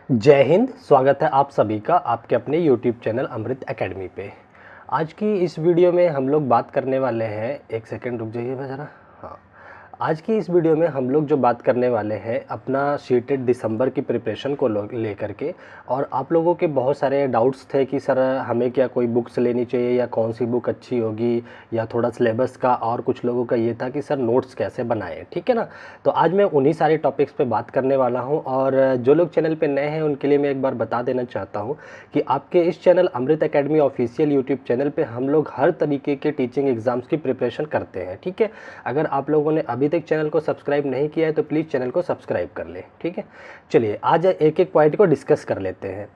जय हिंद। स्वागत है आप सभी का आपके अपने YouTube चैनल अमृत एकेडमी पे। आज की इस वीडियो में हम लोग बात करने वाले हैं, एक सेकंड रुक जाइए ज़रा। हाँ, आज की इस वीडियो में हम लोग जो बात करने वाले हैं अपना सीटेट दिसंबर की प्रिपरेशन को लेकर के। और आप लोगों के बहुत सारे डाउट्स थे कि सर हमें क्या कोई बुक्स लेनी चाहिए या कौन सी बुक अच्छी होगी, या थोड़ा सिलेबस का, और कुछ लोगों का ये था कि सर नोट्स कैसे बनाएं। ठीक है ना। तो आज मैं उन्हीं सारे टॉपिक्स पे बात करने वाला हूं। और जो लोग चैनल पे नए हैं उनके लिए मैं एक बार बता देना चाहता हूं कि आपके इस चैनल अमृत एकेडमी ऑफिशियल यूट्यूब चैनल पे हम लोग हर तरीके के टीचिंग एग्जाम्स की प्रिपरेशन करते हैं। ठीक है। अगर आप लोगों ने अभी तक चैनल को सब्सक्राइब नहीं किया है तो प्लीज़ चैनल को सब्सक्राइब कर ले। ठीक है। चलिए आज एक एक पॉइंट को डिस्कस कर लेते हैं।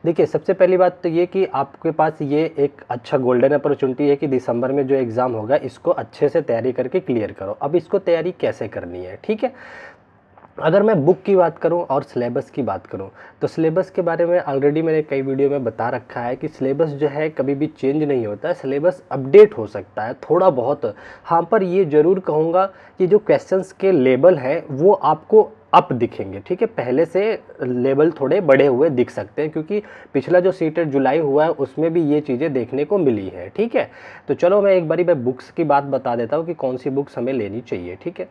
देखिए, सबसे पहली बात तो ये कि आपके पास ये एक अच्छा गोल्डन अपॉर्चुनिटी है कि दिसंबर में जो एग्ज़ाम होगा इसको अच्छे से तैयारी करके क्लियर करो। अब इसको तैयारी कैसे करनी है, ठीक है। अगर मैं बुक की बात करूं और सिलेबस की बात करूं तो सिलेबस के बारे में ऑलरेडी मैंने कई वीडियो में बता रखा है कि सिलेबस जो है कभी भी चेंज नहीं होता है, सिलेबस अपडेट हो सकता है थोड़ा बहुत। हाँ, पर ये ज़रूर कहूँगा कि जो क्वेश्चंस के लेवल हैं वो आपको अप दिखेंगे। ठीक है, पहले से लेवल थोड़े बढ़े हुए दिख सकते हैं क्योंकि पिछला जो सीटेट जुलाई हुआ है उसमें भी ये चीज़ें देखने को मिली है। ठीक है। तो चलो मैं एक बारी मैं बुक्स की बात बता देता हूँ कि कौन सी बुक्स हमें लेनी चाहिए। ठीक है।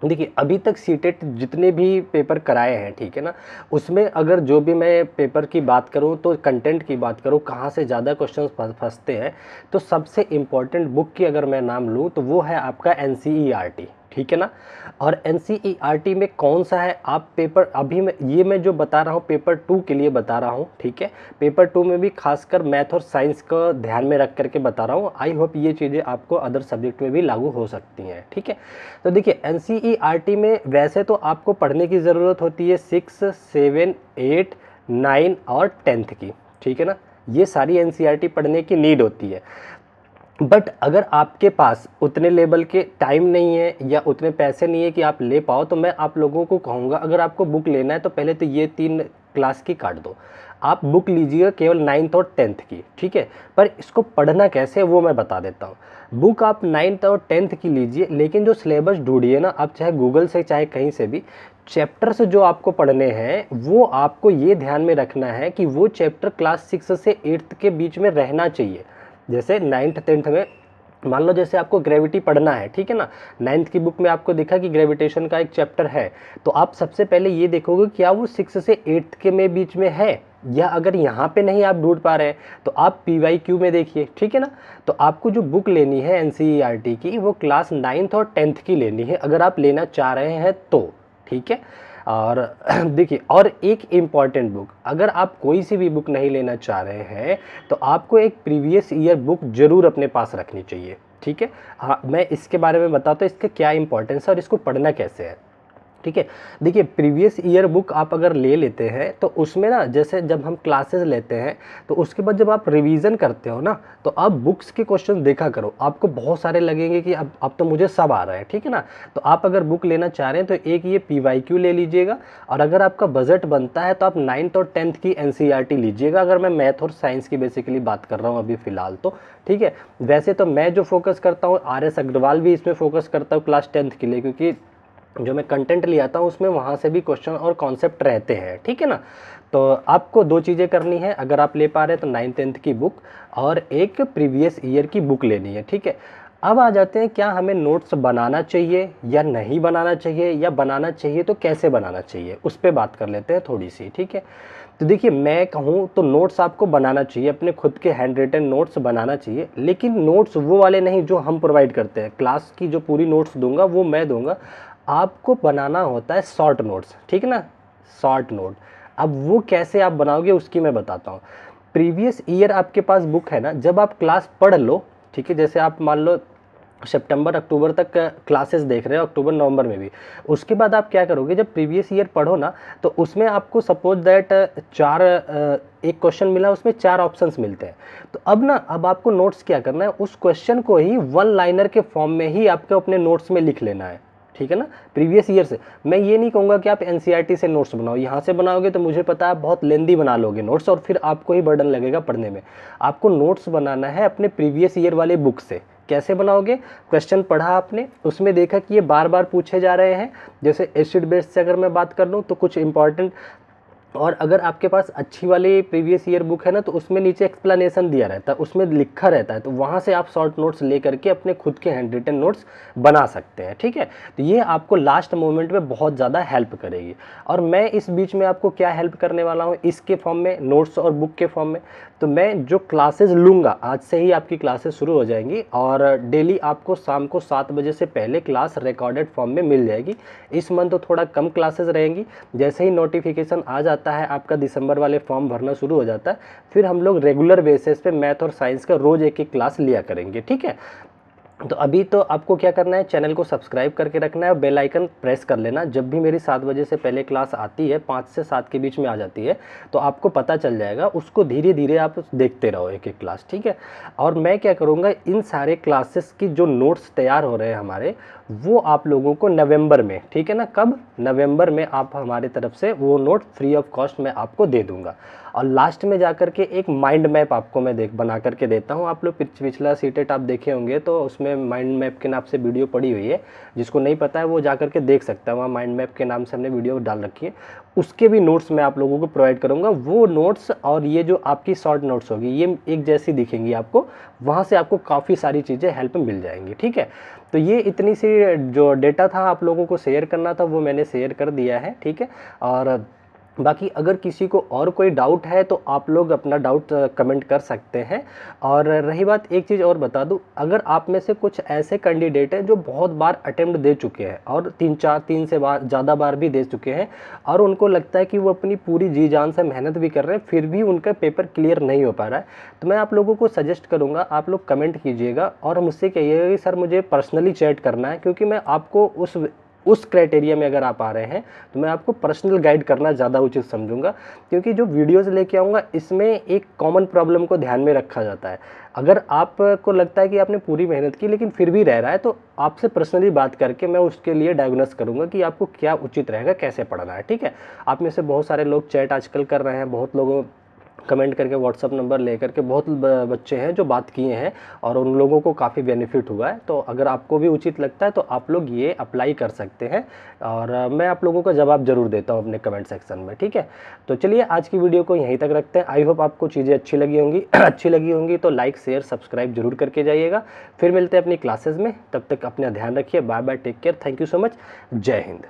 देखिए, अभी तक सीटेट जितने भी पेपर कराए हैं, ठीक है ना, उसमें अगर जो भी मैं पेपर की बात करूं तो कंटेंट की बात करूं कहाँ से ज़्यादा क्वेश्चंस फंसते हैं, तो सबसे इम्पॉर्टेंट बुक की अगर मैं नाम लूं तो वो है आपका एनसीईआरटी। ठीक है ना। और एनसीईआरटी में कौन सा है आप पेपर, अभी मैं जो बता रहा हूँ पेपर 2 के लिए बता रहा हूँ। ठीक है। पेपर 2 में भी खासकर मैथ और साइंस को ध्यान में रख करके बता रहा हूँ। आई होप ये चीज़ें आपको अदर सब्जेक्ट में भी लागू हो सकती हैं। ठीक है। तो देखिए, एनसीईआरटी में वैसे तो आपको पढ़ने की ज़रूरत होती है 6, 7, 8, 9 और 10th की। ठीक है ना। ये सारी एनसीईआरटी पढ़ने की नीड होती है। बट अगर आपके पास उतने लेवल के टाइम नहीं है या उतने पैसे नहीं है कि आप ले पाओ, तो मैं आप लोगों को कहूँगा अगर आपको बुक लेना है तो पहले तो ये 3 क्लास की काट दो। आप बुक लीजिएगा केवल 9th और 10th की। ठीक है। पर इसको पढ़ना कैसे है वो मैं बता देता हूँ। बुक आप 9th और 10th की लीजिए, लेकिन जो सिलेबस ढूंढिए ना आप, चाहे गूगल से चाहे कहीं से भी, चैप्टर्स जो आपको पढ़ने हैं वो आपको ये ध्यान में रखना है कि वो चैप्टर क्लास 6 से 8th के बीच में रहना चाहिए। जैसे 9th 10th में मान लो जैसे आपको ग्रेविटी पढ़ना है, ठीक है ना, 9th की बुक में आपको दिखा कि ग्रेविटेशन का एक चैप्टर है, तो आप सबसे पहले ये देखोगे क्या वो 6 से 8th के में बीच में है, या अगर यहाँ पे नहीं आप ढूंढ पा रहे हैं तो आप PYQ में देखिए। ठीक है ना। तो आपको जो बुक लेनी है एनसीईआरटी की वो क्लास 9th और 10th की लेनी है अगर आप लेना चाह रहे हैं तो। ठीक है। और देखिए, और एक इम्पॉर्टेंट बुक, अगर आप कोई सी भी बुक नहीं लेना चाह रहे हैं तो आपको एक प्रीवियस ईयर बुक जरूर अपने पास रखनी चाहिए। ठीक है। हाँ, मैं इसके बारे में बताता हूँ इसका क्या इंपॉर्टेंस है और इसको पढ़ना कैसे है। ठीक है। देखिए, प्रीवियस ईयर बुक आप अगर ले लेते हैं तो उसमें ना, जैसे जब हम क्लासेस लेते हैं तो उसके बाद जब आप रिवीजन करते हो ना तो आप बुक्स के क्वेश्चन देखा करो, आपको बहुत सारे लगेंगे कि अब तो मुझे सब आ रहा है। ठीक है ना। तो आप अगर बुक लेना चाह रहे हैं तो एक ये PYQ ले लीजिएगा, और अगर आपका बजट बनता है तो आप 9th और 10th की एनसीईआरटी लीजिएगा। अगर मैं मैथ और साइंस की बेसिकली बात कर रहा हूँ अभी फ़िलहाल तो। ठीक है। वैसे तो मैं जो फोकस करता हूँ, RS अग्रवाल भी इसमें फोकस करता हूँ क्लास 10th के लिए, क्योंकि जो मैं कंटेंट ले आता हूँ उसमें वहाँ से भी क्वेश्चन और कॉन्सेप्ट रहते हैं। ठीक है ना। तो आपको 2 चीज़ें करनी है, अगर आप ले पा रहे हैं तो 9th 10th की बुक और एक प्रीवियस ईयर की बुक लेनी है। ठीक है। अब आ जाते हैं, क्या हमें नोट्स बनाना चाहिए या नहीं बनाना चाहिए, या बनाना चाहिए तो कैसे बनाना चाहिए, उस पर बात कर लेते हैं थोड़ी सी। ठीक है। तो देखिए, मैं कहूँ तो नोट्स आपको बनाना चाहिए, अपने खुद के हैंड रिटन नोट्स बनाना चाहिए, लेकिन नोट्स वो वाले नहीं जो हम प्रोवाइड करते हैं। क्लास की जो पूरी नोट्स दूंगा वो मैं दूंगा, आपको बनाना होता है शॉर्ट नोट्स। ठीक है ना। शॉर्ट नोट, अब वो कैसे आप बनाओगे उसकी मैं बताता हूँ। प्रीवियस ईयर आपके पास बुक है ना, जब आप क्लास पढ़ लो, ठीक है, जैसे आप मान लो सितंबर अक्टूबर तक क्लासेस देख रहे हो, अक्टूबर नवंबर में भी, उसके बाद आप क्या करोगे, जब प्रीवियस ईयर पढ़ो ना तो उसमें आपको सपोज दैट एक क्वेश्चन मिला, उसमें 4 ऑप्शंस मिलते हैं। तो अब आपको नोट्स क्या करना है, उस क्वेश्चन को ही 1 लाइनर के फॉर्म में ही आपको अपने नोट्स में लिख लेना है। ठीक है ना। प्रीवियस ईयर से मैं ये नहीं कहूँगा कि आप एनसीईआरटी से नोट्स बनाओ, यहाँ से बनाओगे तो मुझे पता है बहुत लेंदी बना लोगे नोट्स और फिर आपको ही बर्डन लगेगा पढ़ने में। आपको नोट्स बनाना है अपने प्रीवियस ईयर वाले बुक से। कैसे बनाओगे, क्वेश्चन पढ़ा आपने, उसमें देखा कि ये बार बार पूछे जा रहे हैं, जैसे एसिड बेस से अगर मैं बात कर लूँ तो कुछ इंपॉर्टेंट और अगर आपके पास अच्छी वाली प्रीवियस ईयर बुक है ना, तो उसमें नीचे एक्सप्लेनेशन दिया रहता है, उसमें लिखा रहता है, तो वहाँ से आप शॉर्ट नोट्स ले करके अपने खुद के हैंड रिटन नोट्स बना सकते हैं। ठीक है, तो ये आपको लास्ट मोमेंट में बहुत ज़्यादा हेल्प करेगी। और मैं इस बीच में आपको क्या हेल्प करने वाला हूँ इसके फॉर्म में, नोट्स और बुक के फॉर्म में, तो मैं जो क्लासेस लूँगा, आज से ही आपकी क्लासेस शुरू हो जाएंगी और डेली आपको शाम को 7 बजे से पहले क्लास रिकॉर्डेड फॉर्म में मिल जाएगी। इस मंथ तो थोड़ा कम क्लासेस रहेंगी, जैसे ही नोटिफिकेशन आ जाता है आपका दिसंबर वाले फॉर्म भरना शुरू हो जाता है, फिर हम लोग रेगुलर बेसिस पे मैथ और साइंस का रोज़ एक एक क्लास लिया करेंगे। ठीक है, तो अभी तो आपको क्या करना है, चैनल को सब्सक्राइब करके रखना है और बेल आइकन प्रेस कर लेना। जब भी मेरी 7 बजे से पहले क्लास आती है, 5 से 7 के बीच में आ जाती है, तो आपको पता चल जाएगा, उसको धीरे धीरे आप देखते रहो एक एक क्लास। ठीक है, और मैं क्या करूँगा, इन सारे क्लासेस की जो नोट्स तैयार हो रहे हैं हमारे, वो आप लोगों को नवंबर में, ठीक है ना, कब, नवंबर में आप हमारे तरफ से वो नोट फ्री ऑफ कॉस्ट मैं आपको दे दूंगा। और लास्ट में जाकर के एक माइंड मैप आपको मैं बना करके देता हूँ। आप लोग पिछला सीटेट आप देखे होंगे, तो उसमें माइंड मैप के नाम से वीडियो पड़ी हुई है, जिसको नहीं पता है वो जा करके देख सकता है, वहाँ माइंड मैप के नाम से हमने वीडियो डाल रखी है। उसके भी नोट्स मैं आप लोगों को प्रोवाइड करूँगा। वो नोट्स और ये जो आपकी शॉर्ट नोट्स होगी, ये एक जैसी दिखेंगी आपको, वहाँ से आपको काफ़ी सारी चीज़ें हेल्प मिल जाएंगी। ठीक है, तो ये इतनी सी जो डेटा था आप लोगों को शेयर करना था, वो मैंने शेयर कर दिया है। ठीक है, और बाकी अगर किसी को और कोई डाउट है तो आप लोग अपना डाउट कमेंट कर सकते हैं। और रही बात, एक चीज़ और बता दूं, अगर आप में से कुछ ऐसे कैंडिडेट हैं जो बहुत बार अटेम्प्ट दे चुके हैं और 3 से ज़्यादा बार भी दे चुके हैं, और उनको लगता है कि वो अपनी पूरी जी जान से मेहनत भी कर रहे हैं, फिर भी उनका पेपर क्लियर नहीं हो पा रहा है, तो मैं आप लोगों को सजेस्ट करूँगा, आप लोग कमेंट कीजिएगा और मुझसे कहिएगा कि सर मुझे पर्सनली चैट करना है, क्योंकि मैं आपको उस क्राइटेरिया में अगर आप आ रहे हैं तो मैं आपको पर्सनल गाइड करना ज़्यादा उचित समझूंगा। क्योंकि जो वीडियोस लेके आऊँगा, इसमें एक कॉमन प्रॉब्लम को ध्यान में रखा जाता है। अगर आपको लगता है कि आपने पूरी मेहनत की लेकिन फिर भी रह रहा है, तो आपसे पर्सनली बात करके मैं उसके लिए डायग्नोस करूँगा कि आपको क्या उचित रहेगा, कैसे पढ़ना है। ठीक है, आप में से बहुत सारे लोग चैट आजकल कर रहे हैं, बहुत लोगों कमेंट करके व्हाट्सअप नंबर लेकर के, बहुत बच्चे हैं जो बात किए हैं और उन लोगों को काफ़ी बेनिफिट हुआ है। तो अगर आपको भी उचित लगता है तो आप लोग ये अप्लाई कर सकते हैं, और मैं आप लोगों का जवाब जरूर देता हूँ अपने कमेंट सेक्शन में। ठीक है, तो चलिए आज की वीडियो को यहीं तक रखते हैं। आई होप आपको चीज़ें अच्छी लगी होंगी अच्छी लगी होंगी तो लाइक शेयर सब्सक्राइब जरूर करके जाइएगा। फिर मिलते हैं अपनी क्लासेज में, तब तक अपना ध्यान रखिए। Bye bye, take care, thank you so much, जय हिंद।